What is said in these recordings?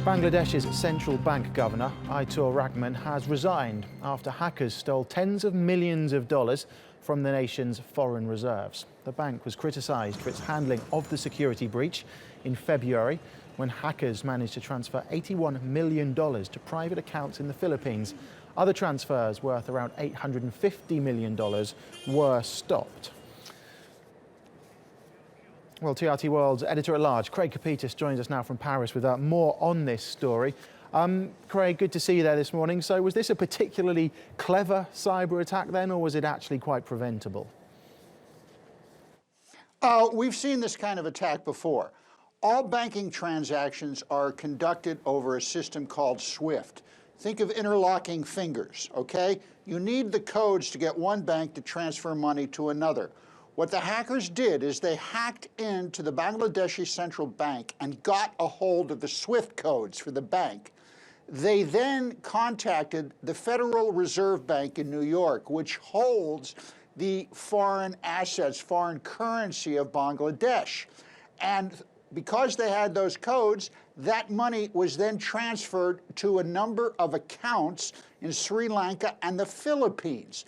Bangladesh's central bank governor, Aitur Rahman, has resigned after hackers stole tens of millions of dollars from the nation's foreign reserves. The bank was criticised for its handling of the security breach in February, when hackers managed to transfer $81 million to private accounts in the Philippines. Other transfers worth around $850 million were stopped. Well, TRT World's editor-at-large, Craig Copetas, joins us now from Paris with more on this story. Craig, good to see you there this morning. So was this a particularly clever cyber attack then, or was it actually quite preventable? We've seen this kind of attack before. All banking transactions are conducted over a system called SWIFT. Think of interlocking fingers, okay? You need the codes to get one bank to transfer money to another. What the hackers did is they hacked into the Bangladeshi central bank and got a hold of the SWIFT codes for the bank. They then contacted the Federal Reserve Bank in New York, which holds the foreign assets, foreign currency of Bangladesh. And because they had those codes, that money was then transferred to a number of accounts in Sri Lanka and the Philippines.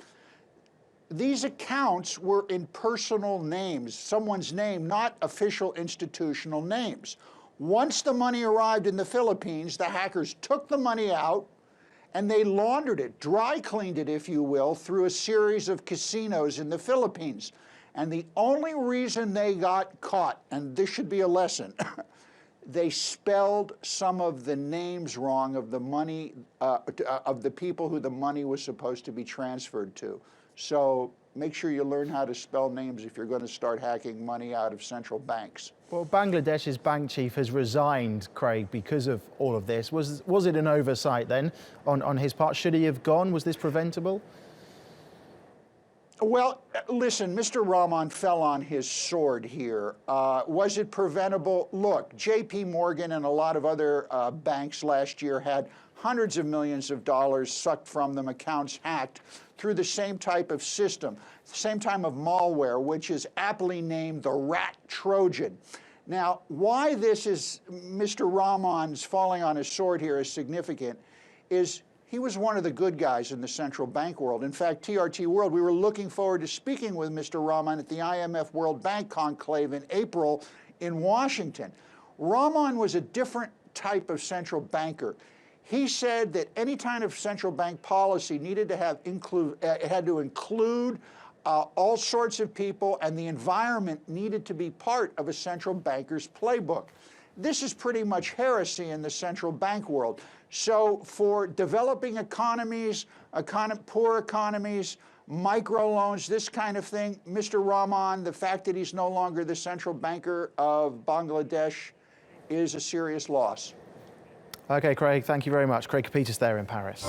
These accounts were in personal names, someone's name, not official institutional names. Once the money arrived in the Philippines, the hackers took the money out and they laundered it, dry cleaned it, if you will, through a series of casinos in the Philippines. And the only reason they got caught, and this should be a lesson, they spelled some of the names wrong of the money, of the people who the money was supposed to be transferred to. So make sure you learn how to spell names if you're going to start hacking money out of central banks. Well, Bangladesh's bank chief has resigned, Craig, because of all of this. Was it an oversight then on his part? Should he have gone? Was this preventable? Well, listen, Mr. Rahman fell on his sword here. Was it preventable? Look, JP Morgan and a lot of other banks last year had hundreds of millions of dollars sucked from them, accounts hacked through the same type of system, same type of malware, which is aptly named the rat Trojan. Now, why this is Mr. Rahman's falling on his sword here is significant is he was one of the good guys in the central bank world. In fact, TRT World, we were looking forward to speaking with Mr. Rahman at the IMF World Bank Conclave in April in Washington. Rahman was a different type of central banker. He said that any kind of central bank policy needed to have it had to include all sorts of people, and the environment needed to be part of a central banker's playbook. This is pretty much heresy in the central bank world. So for developing economies, poor economies, microloans, this kind of thing, Mr. Rahman, the fact that he's no longer the central banker of Bangladesh is a serious loss. Okay, Craig, thank you very much. Craig Copetas there in Paris.